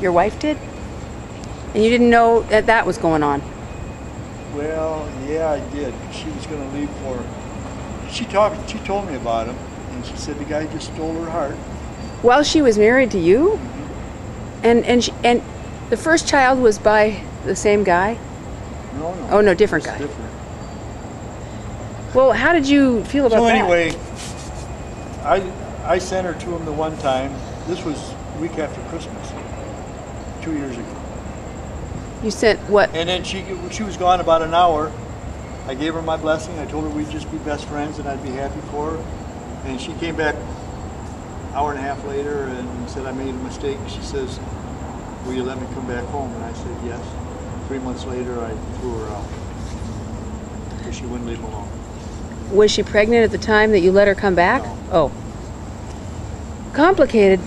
Your wife did? And you didn't know that was going on? Well, yeah, I did. She was going to leave for... She told me about him, and she said the guy just stole her heart. While she was married to you? And the first child was by the same guy? No. Oh, no, different guy. Different. Well, how did you feel about So that? anyway, I sent her to him the one time. This was a week after Christmas, 2 years ago. You sent what? And then she was gone about an hour. I gave her my blessing. I told her we'd just be best friends and I'd be happy for her. And she came back an hour and a half later and said I made a mistake. She says, will you let me come back home? And I said yes. 3 months later I threw her out because she wouldn't leave me alone. Was she pregnant at the time that you let her come back? No. Oh. Complicated.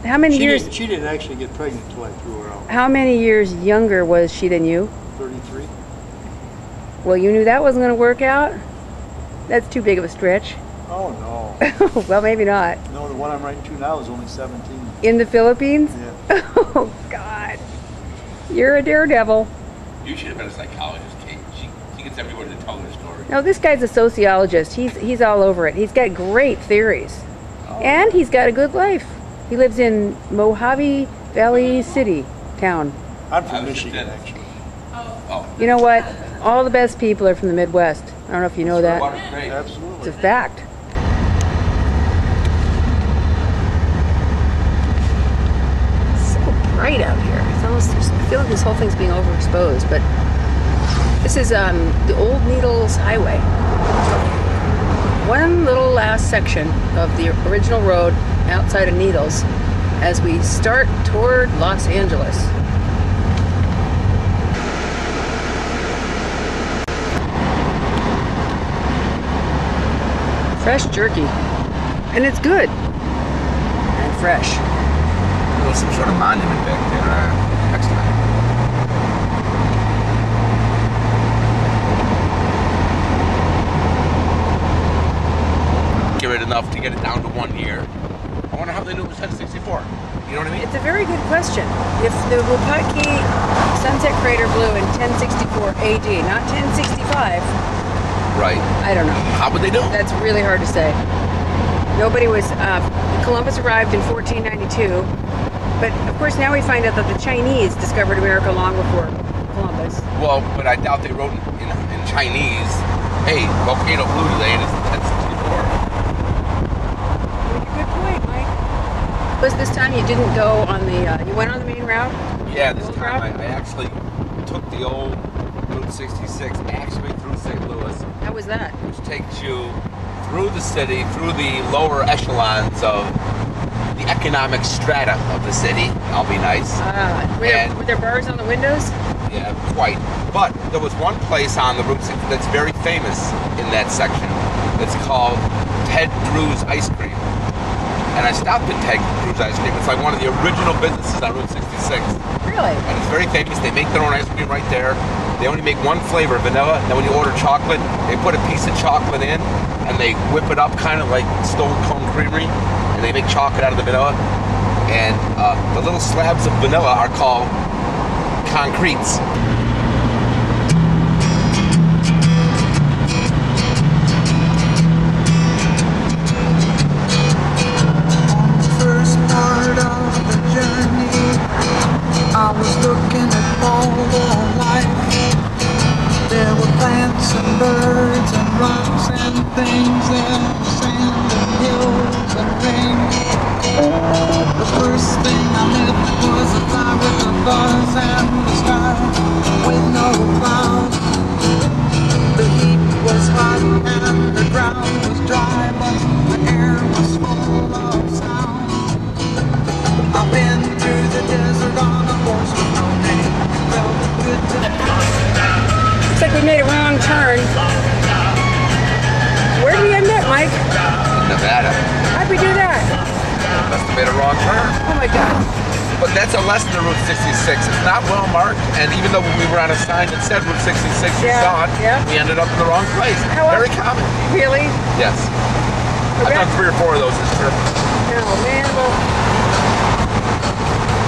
How many years? She didn't actually get pregnant until I threw her out. How many years younger was she than you? 33. Well, you knew that wasn't going to work out? That's too big of a stretch. Oh no. Well, maybe not. No, the one I'm writing to now is only 17. In the Philippines? Yeah. Oh, God. You're a daredevil. You should have been a psychologist, Kate. She gets everybody to tell their story. No, this guy's a sociologist. He's all over it. He's got great theories. And he's got a good life. He lives in Mojave Valley City town. I'm from Michigan, actually. Oh. You know what? All the best people are from the Midwest. I don't know if you know that. Water's great. It's Absolutely. a fact. It's so bright out here. It's almost, I feel like this whole thing's being overexposed, but This is the Old Needles Highway. One little last section of the original road outside of Needles as we start toward Los Angeles. Fresh jerky. And it's good. And fresh. There was some sort of monument back there next to it. Give it enough to get it down to 1 year. I wonder how they knew it was 1064. You know what I mean? It's a very good question. If the Wapaki Sunset Crater blew in 1064 AD, not 1065, Right. I don't know. How would they know? That's really hard to say. Nobody was, Columbus arrived in 1492, but of course now we find out that the Chinese discovered America long before Columbus. Well, but I doubt they wrote in Chinese, hey, volcano blew today and it's 1064. Good point, Mike. Was this time you didn't go on the, you went on the main route? Yeah, this time I actually took the old Route 66 actually through St. Louis. How was that? Which takes you through the city, through the lower echelons of the economic strata of the city. I'll be nice. Were there bars on the windows? Yeah, quite. But there was one place on the Route 6 that's very famous in that section. It's called Ted Drew's Ice Cream. And I stopped at Ted Drew's Ice Cream. It's like one of the original businesses on Route 66. Really? And it's very famous. They make their own ice cream right there. They only make one flavor, vanilla. Then when you order chocolate, they put a piece of chocolate in and they whip it up kind of like Stone Cone Creamery. And they make chocolate out of the vanilla. And the little slabs of vanilla are called concretes. First part of the journey, I was looking at all the life. There were plants and birds and rocks and things and sand and hills and rain. The first thing I met was a fly with a buzz and the sky with no clouds. The heat was hot and the ground was dry, but the air was full of sound. I've been through the desert on a horse with no name. It felt good to Looks like we made a wrong turn. Where did we end up, Mike? Nevada. How'd we do that? Must have made a wrong turn. Oh my God. But that's a lesson to Route 66. It's not well marked, and even though we were on a sign that said Route 66, we saw it, we ended up in the wrong place. Very common. Really? Yes. I've done 3 or 4 of those this trip. Oh man, well,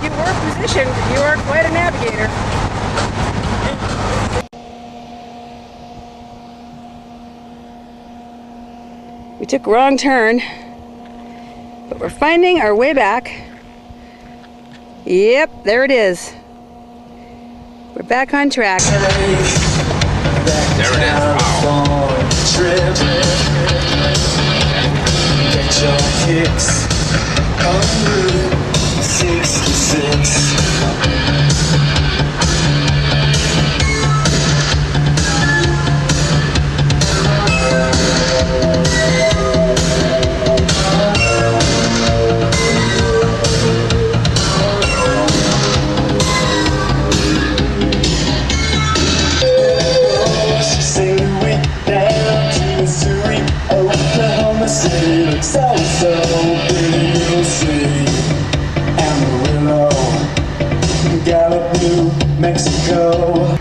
you were positioned. You are quite a navigator. We took a wrong turn, but we're finding our way back. Yep, there it is. We're back on track. There it is. Wow. Get your kicks on Route 66. So pretty, you'll see Amarillo, Gallup, New Mexico.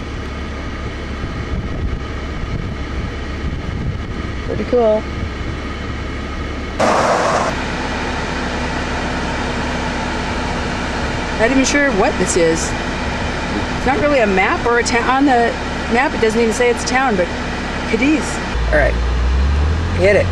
Pretty cool. Not even sure what this is. It's not really a map or a town. On the map, it doesn't even say it's a town, but Cadiz. All right, hit it.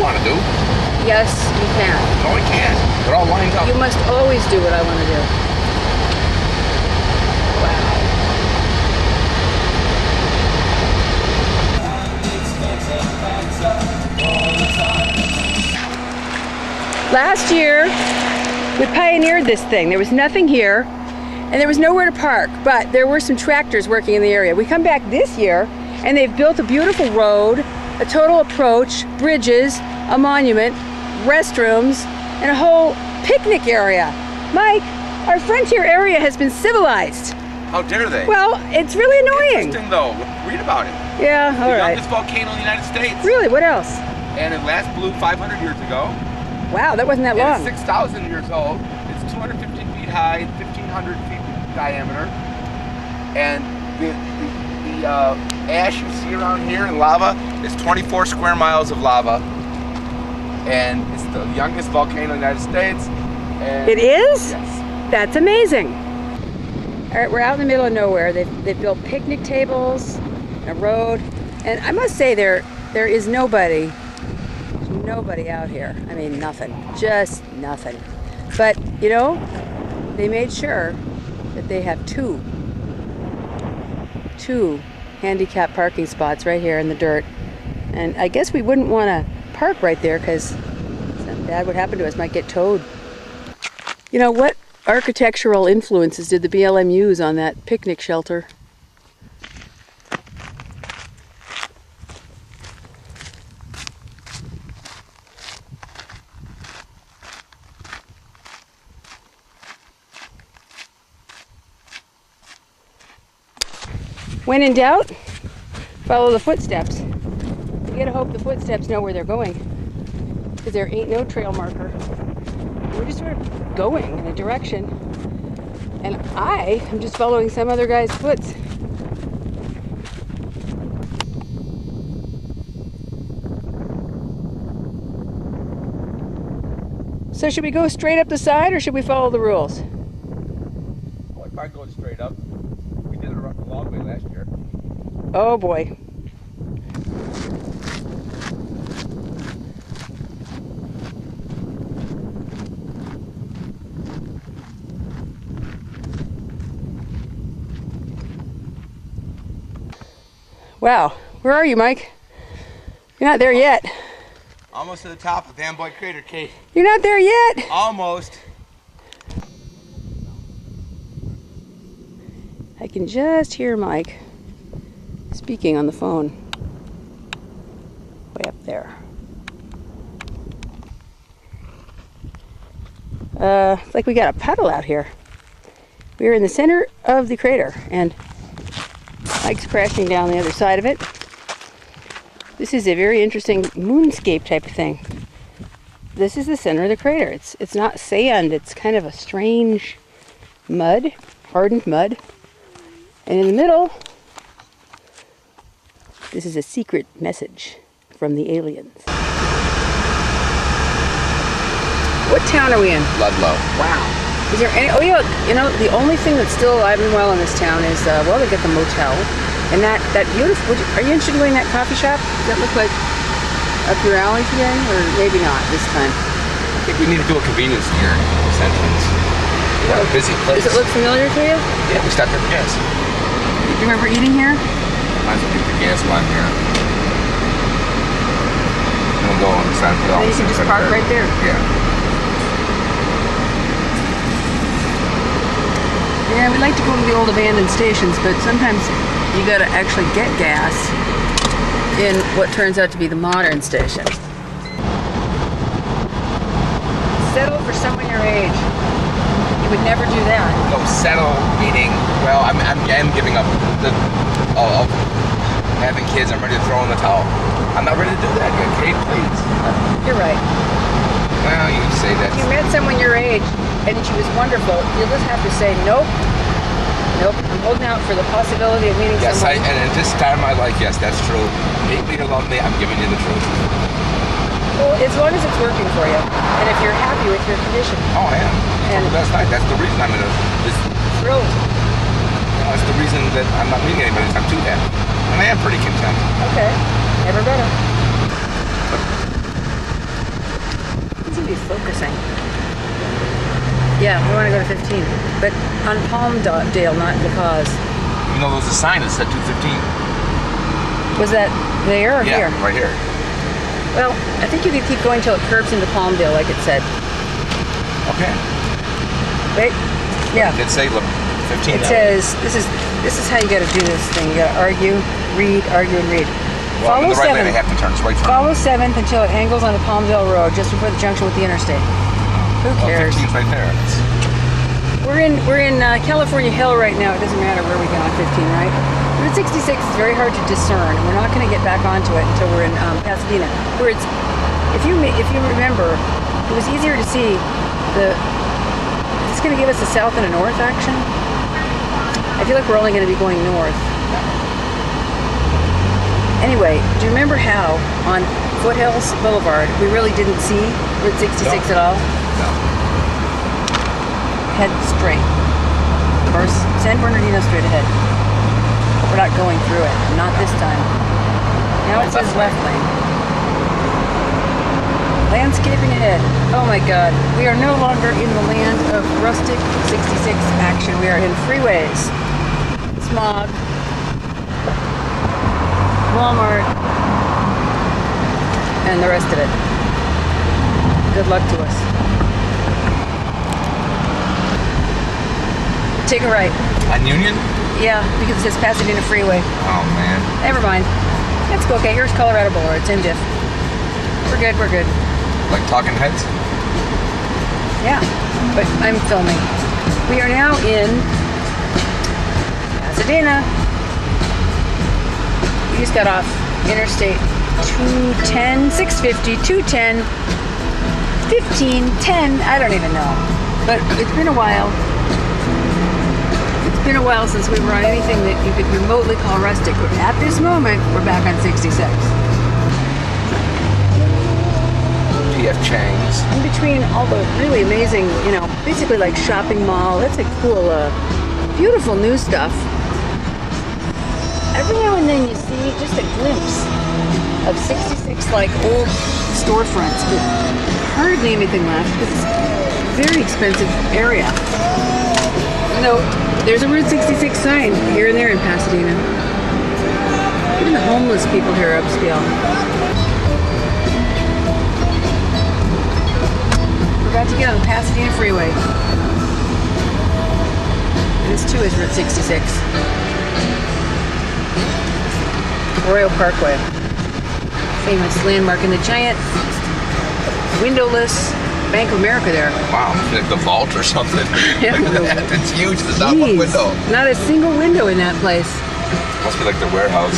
want to do. Yes, you can. No, I can't. It all lines up. You must always do what I want to do. Wow. Last year, we pioneered this thing. There was nothing here, and there was nowhere to park, but there were some tractors working in the area. We come back this year, and they've built a beautiful road, a total approach, bridges, a monument, restrooms, and a whole picnic area. Mike, our frontier area has been civilized. How dare they? Well, it's really annoying. Interesting though. Read about it. Yeah, all the right. youngest volcano in the United States. Really, what else? And it last blew 500 years ago. Wow, that wasn't that And long. It's 6,000 years old. It's 250 feet high, 1,500 feet diameter. And the ash you see around here in lava is 24 square miles of lava. And it's the youngest volcano in the United States. And It is? Yes. That's amazing. All right, we're out in the middle of nowhere. They've built picnic tables, a road, and I must say there is nobody out here. I mean, nothing, just nothing. But you know, they made sure that they have two handicap parking spots right here in the dirt. And I guess we wouldn't want to park right there because something bad would happen to us, might get towed. You know, what architectural influences did the BLM use on that picnic shelter? When in doubt, follow the footsteps. You gotta hope the footsteps know where they're going, because there ain't no trail marker. We're just sort of going in a direction, and I am just following some other guy's foot. So should we go straight up the side, or should we follow the rules? Well, if I go straight up, we did it the long way last year. Oh boy. Wow, where are you, Mike? You're not there yet. Almost to the top of Van Boy Crater, Kate. You're not there yet. Almost. I can just hear Mike speaking on the phone way up there. It's like we got a puddle out here. We're in the center of the crater, and Mike's crashing down the other side of it. This is a very interesting moonscape type of thing. This is the center of the crater. It's not sand, it's kind of a strange mud, hardened mud. And in the middle, this is a secret message from the aliens. What town are we in? Ludlow. Wow. Is there any, oh yeah, you know, the only thing that's still alive and well in this town is, well, they got the motel. And that beautiful, are you interested in going to that coffee shop? Does that look like up your alley today? Or maybe not this time? I think we need to do a convenience here in this entrance. We got a busy place. Does it look familiar to you? Yeah, we stopped at the gas. Do you remember eating here? Might as well get the gas line here. And we'll go on the side of the And you can just park right there. Yeah. Yeah, we like to go to the old abandoned stations, but sometimes you gotta actually get gas in what turns out to be the modern station. Settle for someone your age. You would never do that. No, settle meaning, well, I'm giving up of having kids. I'm ready to throw in the towel. I'm not ready to do that yet, Kate, please. You're right. Well, you can say that. If you met someone your age and she was wonderful, you'll just have to say, nope, nope, I'm holding out for the possibility of meeting Yes, someone. and at this time I like, yes, that's true. Hate me or love me, I'm giving you the truth. Well, as long as it's working for you, and if you're happy with your condition. Oh, I am. And That's nice. That's the reason I'm in this. Thrilled. That's the reason that I'm not meeting anybody. I'm too happy. And I am pretty content. Okay, never better. seem to be focusing. Yeah, we want to go to 15, but on Palmdale, not La Paz. You know, there was a sign that said 215. Was that there or Yeah, here? right here. Well, I think you could keep going till it curves into Palmdale, like it said. Okay. Wait. Yeah. It did say 15. It says this is how you got to do this thing. You got to argue, and read. Well, Follow in the right 7th. lane, I have to turn. It's right turn. Follow 7th until it angles onto Palmdale Road, just before the junction with the interstate. Who cares? 15's right there. We're in California Hill right now. It doesn't matter where we get on 15, right? Route 66 is very hard to discern, and we're not going to get back onto it until we're in Pasadena, where it's. If you remember, it was easier to see the. It's going to give us a south and a north action. I feel like we're only going to be going north. Anyway, do you remember how on Foothills Boulevard we really didn't see Route 66 at all? No. Head straight. Or San Bernardino straight ahead. We're not going through it. Not this time. Now it says left lane. Landscaping ahead. Oh my God. We are no longer in the land of rustic 66 action. We are in freeways. Smog. Walmart. And the rest of it. Good luck to us. Take a right. On Union? Yeah, because it says Pasadena Freeway. Oh, man. Never mind. Let's go. Okay, here's Colorado Boulevard. It's in diff. We're good, we're good. Like Talking Heads? Yeah, but I'm filming. We are now in Pasadena. We just got off Interstate 210, 650, 210, 15, 10, I don't even know. But it's been a while. It's been a while since we were on anything that you could remotely call rustic. But at this moment, we're back on 66. P.F. Chang's. In between all the really amazing, you know, basically like shopping mall. That's a cool, beautiful new stuff. Every now and then you see just a glimpse of 66 like old storefronts, but hardly anything left. It's a very expensive area. No, there's a Route 66 sign here and there in Pasadena. Even the homeless people here are upscale. We're about to get on the Pasadena Freeway. And this too is Route 66. Royal Parkway. Famous landmark, and the giant windowless Bank of America there. Wow, like the vault or something. Yeah. Look at that. It's huge. There's not one window. Not a single window in that place. Must be like the warehouse.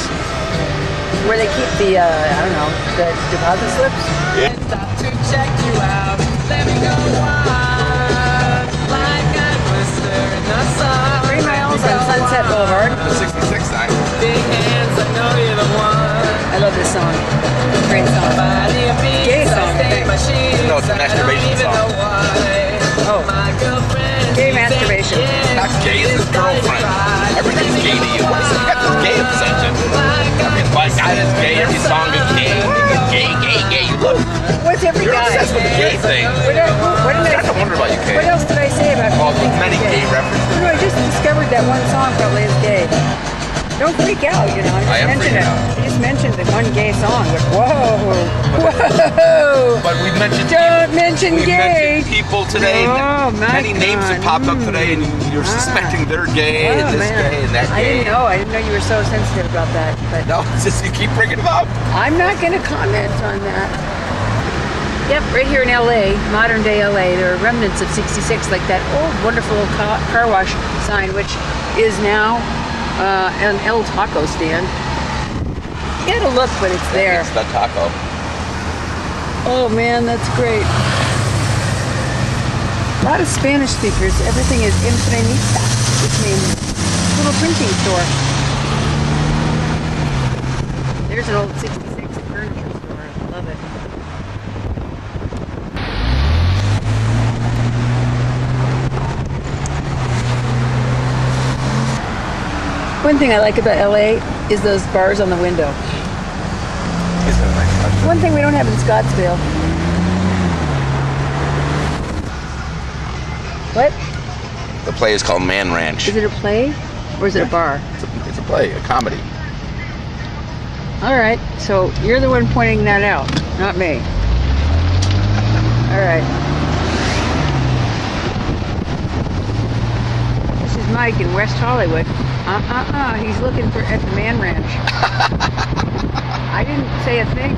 Where they keep the, I don't know, the deposit slips? Yeah. Stop to check you out. Let me go wild. Like a blister in the sun. 3 miles on Sunset Boulevard. The 66 sign. Big hands, I know you're the one. I love this song. Great song. Gay song, I think. No, it's a masturbation song. Oh. Gay masturbation. Not gay, it's his girlfriend. Everything's gay to you. What is it? You got this gay obsession. Every guy is gay, every song is gay. Gay. You love. What's every You're guy? obsessed with the gay thing. What did I wonder about you, Kay. What else did I say about All people the many gay references. No, I just discovered that one song probably is gay. Don't freak out, you know. I am freaking out. I just mentioned the one gay song. Like, whoa. But we mentioned Don't mention we gay. mentioned people today. Oh, my Many names have popped up today, and you're suspecting they're gay, and this gay, and that gay. I didn't know you were so sensitive about that. But No, it's just you keep bringing them up. I'm not going to comment on that. Yep, right here in LA, modern day LA, there are remnants of 66, like that old wonderful car wash sign, which is now an El Taco stand. You gotta look when it's there. It's the taco. Oh man, that's great. A lot of Spanish speakers. Everything is imprenista, which means little printing store. There's an old 66 furniture store. I love it. One thing I like about LA is those bars on the window. Isn't it nice? One thing we don't have in Scottsdale. What? The play is called Man Ranch. Is it a play or is it a bar? It's a play, a comedy. All right, so you're the one pointing that out, not me. All right. This is Mike in West Hollywood. He's looking at the Man Ranch. I didn't say a thing.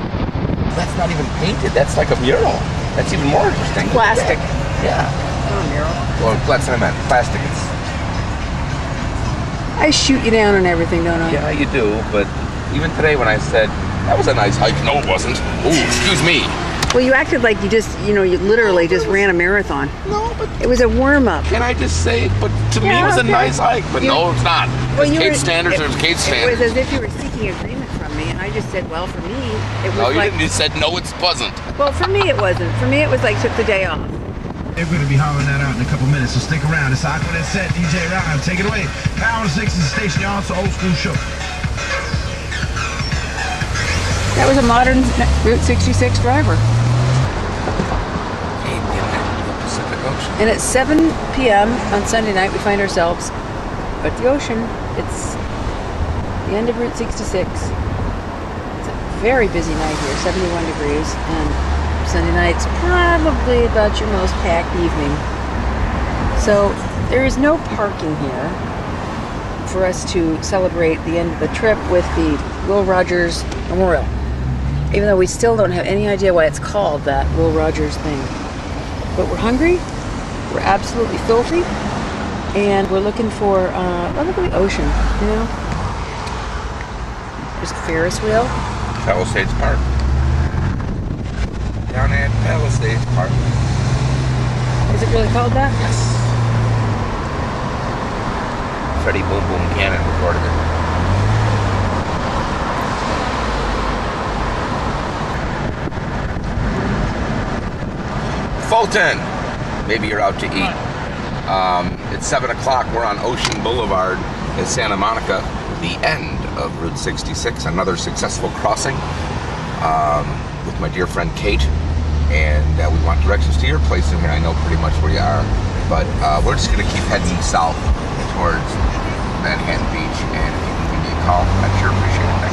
That's not even painted. That's like a mural. That's even more interesting. Plastic. Yeah. Oh, mural. Well, that's what I meant. Plastic. I shoot you down on everything, don't I? Yeah, you do. But even today when I said, that was a nice hike. No, it wasn't. Ooh, excuse me. Well, you acted like you just, you literally just ran a marathon. No, but it was a warm-up. Can I just say, but to me it was a nice hike. But no, it's not. Well, Kate's standards are Kate's standards. It was as if you were seeking agreement from me, and I just said, well, for me, it was No, you like... didn't. You said, no, it wasn't. Well, for me, it wasn't. For me, it was like took the day off. They're going to be hollering that out in a couple minutes, so stick around. It's Aqua That Set, DJ Ryan. Take it away. Power 6 is the station, y'all. It's an old school show. That was a modern Route 66 driver. Pacific Ocean. And at 7 p.m. on Sunday night, we find ourselves at the ocean. It's the end of Route 66. It's a very busy night here, 71 degrees, and Sunday night's probably about your most packed evening. So there is no parking here for us to celebrate the end of the trip with the Will Rogers Memorial. Even though we still don't have any idea why it's called that Will Rogers thing. But we're hungry, we're absolutely filthy, and we're looking for, look at the ocean, you know? There's a Ferris wheel. Palisades Park. Down at Palisades Park. Is it really called that? Yes. Freddie Boom Boom Cannon recorded it. Fulton. Maybe you're out to eat. It's 7 o'clock. We're on Ocean Boulevard in Santa Monica. The end of Route 66. Another successful crossing with my dear friend Kate. And we want directions to your place. I mean, I know pretty much where you are. But we're just going to keep heading south towards Manhattan Beach. And if you can give me a call, I'd sure appreciate it.